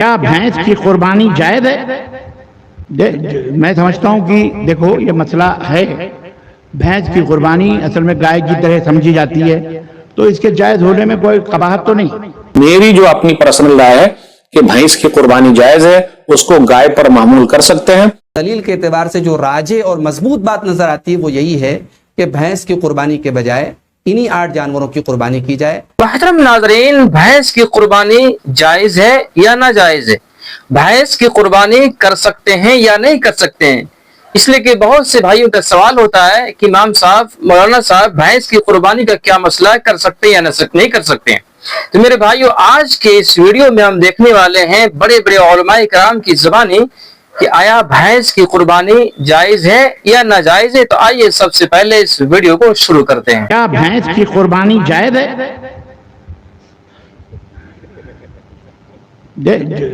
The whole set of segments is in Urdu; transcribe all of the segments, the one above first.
کیا بھینس کی قربانی جائز ہے؟ میں سمجھتا ہوں کہ دیکھو یہ مسئلہ ہے، بھینس کی قربانی اصل میں گائے کی طرح سمجھی جاتی ہے، تو اس کے جائز ہونے میں کوئی قباحت تو نہیں۔ میری جو اپنی پرسنل رائے ہے کہ بھینس کی قربانی جائز ہے، اس کو گائے پر محمول کر سکتے ہیں۔ دلیل کے اعتبار سے جو راجح اور مضبوط بات نظر آتی ہے وہ یہی ہے کہ بھینس کی قربانی کے بجائے انہی 8 جانوروں کی قربانی کی جائے۔ محترم ناظرین، بھینس کی قربانی جائز ہے یا ناجائز ہے؟ بھینس کی قربانی کر سکتے ہیں یا نہیں کر سکتے ہیں؟ اس لیے کہ بہت سے بھائیوں کا سوال ہوتا ہے کہ امام صاحب، مولانا صاحب، بھینس کی قربانی کا کیا مسئلہ ہے، کر سکتے ہیں یا نہیں کر سکتے ہیں؟ تو میرے بھائیوں، آج کے اس ویڈیو میں ہم دیکھنے والے ہیں بڑے بڑے علماء کرام کی زبانی کہ آیا بھینس کی قربانی جائز ہے یا ناجائز ہے۔ تو آئیے سب سے پہلے اس ویڈیو کو شروع کرتے ہیں۔ کیا بھینس کی قربانی جائز ہے؟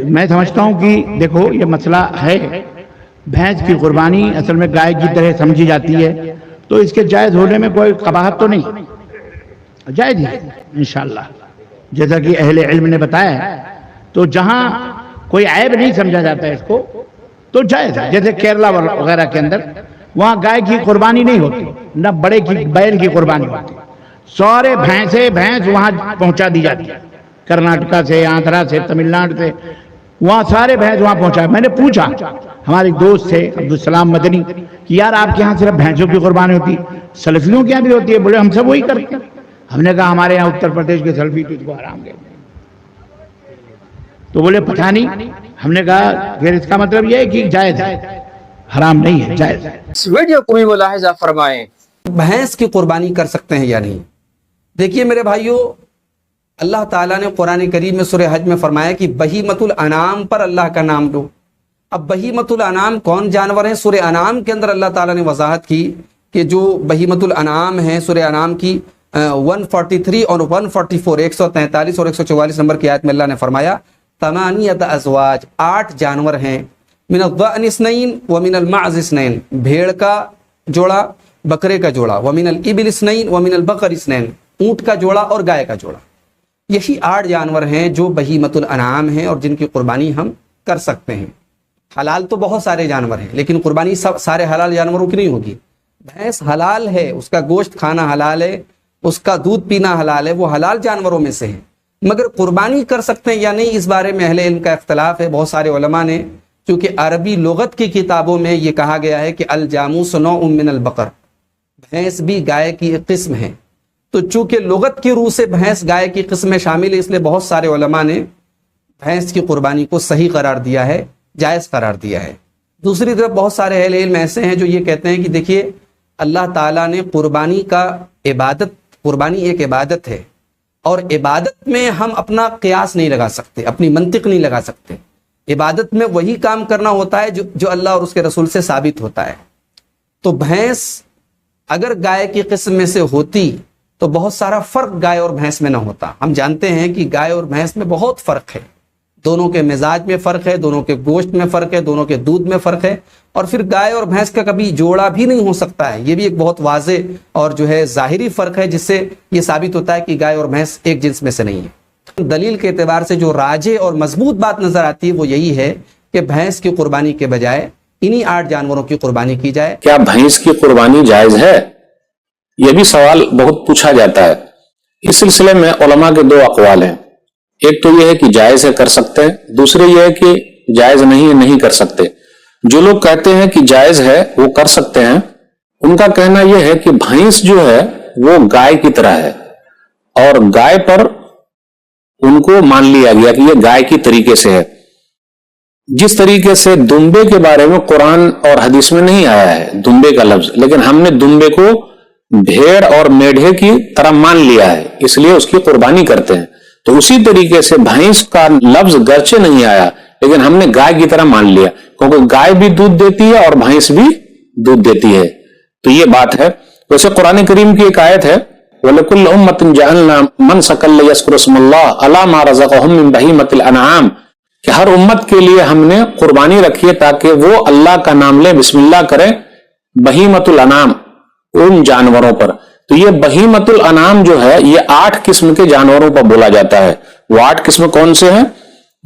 میں سمجھتا ہوں کہ دیکھو یہ مسئلہ ہے، بھینس کی قربانی اصل میں گائے کی طرح سمجھی جاتی ہے، تو اس کے جائز ہونے میں کوئی قباحت تو نہیں، جائز ہے انشاءاللہ، جیسا کہ اہل علم نے بتایا ہے۔ تو جہاں کوئی عیب نہیں سمجھا جاتا ہے اس کو تو جائز ہے، جیسے کیرلا وغیرہ کے اندر وہاں گائے کی قربانی نہیں ہوتی، نہ بڑے کی بیل کی قربانی ہوتی، سارے بھینس وہاں پہنچا دی جاتی ہے، کرناٹکا سے، آندھرا سے، تمل ناڈو سے، وہاں سارے بھینس وہاں پہنچا۔ میں نے پوچھا ہمارے دوست سے عبدالسلام مدنی کہ یار آپ کے ہاں صرف بھینسوں کی قربانی ہوتی، سلفیوں کے یہاں بھی ہوتی ہے؟ بولے ہم سب وہی کرتے ہیں۔ ہم نے کہا ہمارے یہاں اتر پردیش کے سلفی تو اس کو حرام کہتے ہیں، تو بولے پتہ نہیں۔ ہم نے کہا پھر اس کا مطلب یہ ہے کہ جائز ہے، حرام نہیں ہے، جائز ہے۔ اس ویڈیو کو بھی ملاحظہ فرمائیں۔ بھینس کی قربانی کر سکتے ہیں یا نہیں؟ دیکھیے میرے بھائیوں، اللہ تعالیٰ نے قرآن کریم میں سورہ حج میں فرمایا کہ بہیمۃ الانعام پر اللہ کا نام لو۔ اب بہیمۃ الانعام کون جانور ہیں؟ سورہ انعام کے اندر اللہ تعالیٰ نے وضاحت کی کہ جو بہیمۃ الانعام ہیں، سورہ انعام کی 143 اور 144، 143 اور 144 نمبر کی آیت میں اللہ نے فرمایا ثمانیۃ ازواج، 8 جانور ہیں، من الضأن اثنین ومن المعز اثنین، بھیڑ کا جوڑا، بکرے کا جوڑا، ومن الابل اثنین ومن البقر اثنین، اونٹ کا جوڑا اور گائے کا جوڑا۔ یہی 8 جانور ہیں جو بہیمۃ الانعام ہیں اور جن کی قربانی ہم کر سکتے ہیں۔ حلال تو بہت سارے جانور ہیں لیکن قربانی سارے حلال جانوروں کی نہیں ہوگی۔ بھینس حلال ہے، اس کا گوشت کھانا حلال ہے، اس کا دودھ پینا حلال ہے، وہ حلال جانوروں میں سے ہے، مگر قربانی کر سکتے ہیں یا نہیں اس بارے میں اہل علم کا اختلاف ہے۔ بہت سارے علماء نے، چونکہ عربی لغت کی کتابوں میں یہ کہا گیا ہے کہ الجاموس نوع من البقر، بھینس بھی گائے کی ایک قسم ہے، تو چونکہ لغت کی روح سے بھینس گائے کی قسم میں شامل ہے، اس لیے بہت سارے علماء نے بھینس کی قربانی کو صحیح قرار دیا ہے، جائز قرار دیا ہے۔ دوسری طرف بہت سارے اہل علم ایسے ہیں جو یہ کہتے ہیں کہ دیکھیے اللہ تعالیٰ نے قربانی ایک عبادت ہے، اور عبادت میں ہم اپنا قیاس نہیں لگا سکتے، اپنی منطق نہیں لگا سکتے۔ عبادت میں وہی کام کرنا ہوتا ہے جو اللہ اور اس کے رسول سے ثابت ہوتا ہے۔ تو بھینس اگر گائے کی قسم میں سے ہوتی تو بہت سارا فرق گائے اور بھینس میں نہ ہوتا۔ ہم جانتے ہیں کہ گائے اور بھینس میں بہت فرق ہے، دونوں کے مزاج میں فرق ہے، دونوں کے گوشت میں فرق ہے، دونوں کے دودھ میں فرق ہے، اور پھر گائے اور بھینس کا کبھی جوڑا بھی نہیں ہو سکتا ہے۔ یہ بھی ایک بہت واضح اور جو ہے ظاہری فرق ہے جس سے یہ ثابت ہوتا ہے کہ گائے اور بھینس ایک جنس میں سے نہیں ہے۔ دلیل کے اعتبار سے جو راجح اور مضبوط بات نظر آتی ہے وہ یہی ہے کہ بھینس کی قربانی کے بجائے انہی 8 جانوروں کی قربانی کی جائے۔ کیا بھینس کی قربانی جائز ہے؟ یہ بھی سوال بہت پوچھا جاتا ہے۔ اس سلسلے میں علماء کے 2 اقوال ہیں۔ ایک تو یہ ہے کہ جائز ہے، کر سکتے ہیں، دوسرے یہ ہے کہ جائز نہیں ہے، نہیں کر سکتے۔ جو لوگ کہتے ہیں کہ جائز ہے وہ کر سکتے ہیں، ان کا کہنا یہ ہے کہ بھینس جو ہے وہ گائے کی طرح ہے، اور گائے پر ان کو مان لیا گیا کہ یہ گائے کی طریقے سے ہے۔ جس طریقے سے دمبے کے بارے میں قرآن اور حدیث میں نہیں آیا ہے دمبے کا لفظ، لیکن ہم نے دمبے کو بھیڑ اور میڈھے کی طرح مان لیا ہے، اس لیے اس کی قربانی کرتے ہیں۔ تو اسی طریقے سے بھینس کا لفظ گرچہ نہیں آیا لیکن ہم نے گائے کی طرح مان لیا، کیونکہ گائے بھی دودھ دیتی ہے اور بھینس بھی دودھ دیتی ہے۔ تو یہ بات ہے۔ ویسے قرآن کریم کی ایک آیت ہے وَلَكُلِّ أُمَّةٍ جَعَلْنَا مَنْسَكًا لِيَذْكُرُوا اسْمَ اللَّهِ عَلَىٰ مَا رَزَقَهُم مِّن بَهِيمَةِ الْأَنْعَامِ، کہ ہر امت کے لیے ہم نے قربانی رکھی ہے تاکہ وہ اللہ کا نام لیں، بسم اللہ کریں، بہیمۃ الانعام، ان جانوروں پر۔ تو یہ بہیمۃ الانعام جو ہے یہ 8 قسم کے جانوروں پر بولا جاتا ہے۔ وہ 8 قسم کون سے ہیں؟